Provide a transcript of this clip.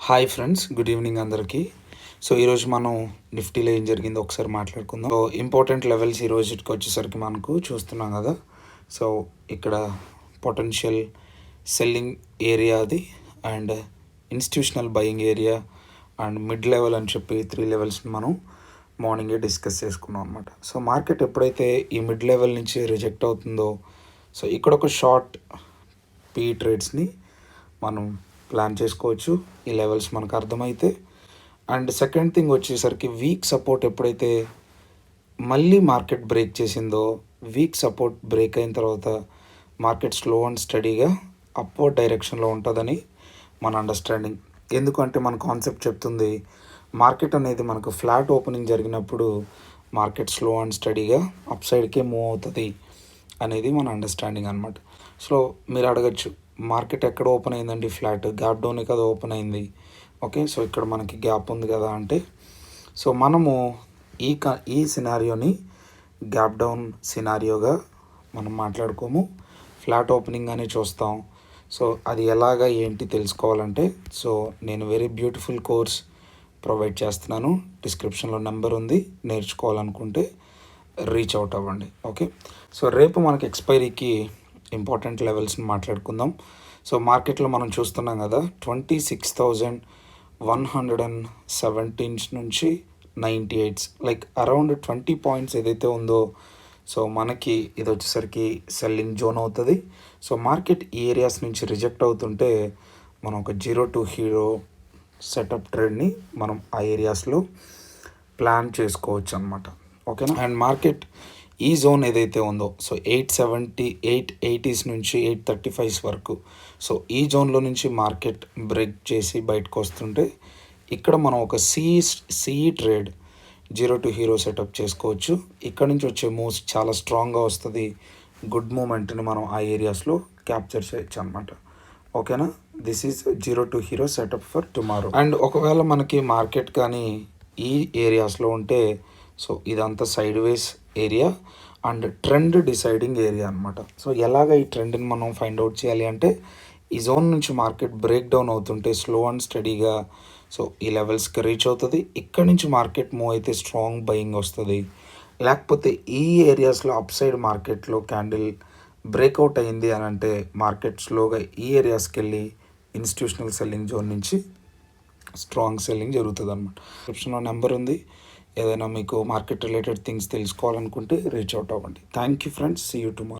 Hi friends, good evening అందరికీ. So ఈరోజు మనం నిఫ్టీలో ఏం జరిగిందో ఒకసారి మాట్లాడుకుందాం. సో ఇంపార్టెంట్ లెవెల్స్ ఈ రోజుకి వచ్చేసరికి మనకు చూస్తున్నాం కదా. సో ఇక్కడ పొటెన్షియల్ సెల్లింగ్ ఏరియా అది, and institutional buying area and mid level అని చెప్పి 3 లెవెల్స్ని మనం మార్నింగే డిస్కస్ చేసుకున్నాం అనమాట. సో మార్కెట్ ఎప్పుడైతే ఈ మిడ్ లెవెల్ నుంచి రిజెక్ట్ అవుతుందో, సో ఇక్కడ ఒక షార్ట్ పీ ట్రేడ్స్ని మనం ప్లాన్ చేసుకోవచ్చు ఈ లెవెల్స్ మనకు అర్థమైతే. అండ్ సెకండ్ థింగ్ వచ్చేసరికి వీక్ సపోర్ట్ ఎప్పుడైతే మళ్ళీ మార్కెట్ బ్రేక్ చేసిందో, వీక్ సపోర్ట్ బ్రేక్ అయిన తర్వాత మార్కెట్ స్లో అండ్ స్టడీగా అప్వర్డ్ డైరెక్షన్లో ఉంటుందని మన అండర్స్టాండింగ్. ఎందుకంటే మన కాన్సెప్ట్ చెప్తుంది మార్కెట్ అనేది మనకు ఫ్లాట్ ఓపెనింగ్ జరిగినప్పుడు మార్కెట్ స్లో అండ్ స్టడీగా అప్ సైడ్కే మూవ్ అవుతుంది అనేది మన అండర్స్టాండింగ్ అనమాట. సో మీరు అడగచ్చు, మార్కెట్ ఎక్కడ ఓపెన్ అయిందండి? ఫ్లాట్ గ్యాప్ డౌన్ కదా ఓపెన్ అయింది. ఓకే, సో ఇక్కడ మనకి గ్యాప్ ఉంది కదా అంటే, సో మనము ఈ సినారియోని గ్యాప్ డౌన్ సినారియోగా మనం మాట్లాడుకోము, ఫ్లాట్ ఓపెనింగ్ అని చూస్తాం. సో అది ఎలాగా ఏంటి తెలుసుకోవాలంటే, సో నేను వెరీ బ్యూటిఫుల్ కోర్స్ ప్రొవైడ్ చేస్తున్నాను, డిస్క్రిప్షన్లో నెంబర్ ఉంది. నేర్చుకోవాలనుకుంటే రీచ్ అవుట్ అవ్వండి. ఓకే, సో రేపు మనకి ఎక్స్పైరీకి ఇంపార్టెంట్ లెవెల్స్ని మాట్లాడుకుందాం. సో మార్కెట్లో మనం చూస్తున్నాం కదా, 26,117 నుంచి 98, లైక్ అరౌండ్ 20 పాయింట్స్ ఏదైతే ఉందో, సో మనకి ఇది వచ్చేసరికి సెల్లింగ్ జోన్ అవుతుంది. సో మార్కెట్ ఈ ఏరియాస్ నుంచి రిజెక్ట్ అవుతుంటే మనం ఒక 0 to hero సెటప్ ట్రేడ్ని మనం ఆ ఏరియాస్లో ప్లాన్ చేసుకోవచ్చు అనమాట. ఓకేనా? అండ్ మార్కెట్ ఈ జోన్ ఏదైతే ఉందో, సో 870, 880s నుంచి 835s వరకు, సో ఈ జోన్లో నుంచి మార్కెట్ బ్రేక్ చేసి బయటకు వస్తుంటే ఇక్కడ మనం ఒక CE trade 0 to hero setup చేసుకోవచ్చు. ఇక్కడ నుంచి వచ్చే మూవ్స్ చాలా స్ట్రాంగ్గా వస్తుంది. గుడ్ మూమెంట్ని మనం ఆ ఏరియాస్లో క్యాప్చర్ చేయొచ్చు అనమాట. ఓకేనా? This is 0 to hero setup for tomorrow. And ఒకవేళ మనకి మార్కెట్ కానీ ఈ ఏరియాస్లో ఉంటే, సో ఇదంతా side ways area and trend deciding area అనమాట. సో ఎలాగ ఈ ట్రెండ్ని మనం ఫైండ్ అవుట్ చేయాలి అంటే, ఈ జోన్ నుంచి మార్కెట్ బ్రేక్ డౌన్ అవుతుంటే స్లో అండ్ స్టడీగా సో ఈ లెవెల్స్కి రీచ్ అవుతుంది. ఇక్కడ నుంచి మార్కెట్ మూవ్ అయితే స్ట్రాంగ్ బయింగ్ వస్తుంది. లేకపోతే ఈ ఏరియాస్లో అప్ సైడ్ మార్కెట్లో క్యాండిల్ బ్రేక్అవుట్ అయింది అని అంటే మార్కెట్ స్లోగా ఈ ఏరియాస్కి వెళ్ళి ఇన్స్టిట్యూషనల్ సెల్లింగ్ జోన్ నుంచి స్ట్రాంగ్ సెల్లింగ్ జరుగుతుంది అనమాట. డిస్క్రిప్షన్లో నెంబర్ ఉంది. ఏదైనా మీకు మార్కెట్ రిలేటెడ్ థింగ్స్ తెలుసుకోవాలనుకుంటే రీచ్ అవుట్ అవ్వండి. Thank you friends, see you tomorrow.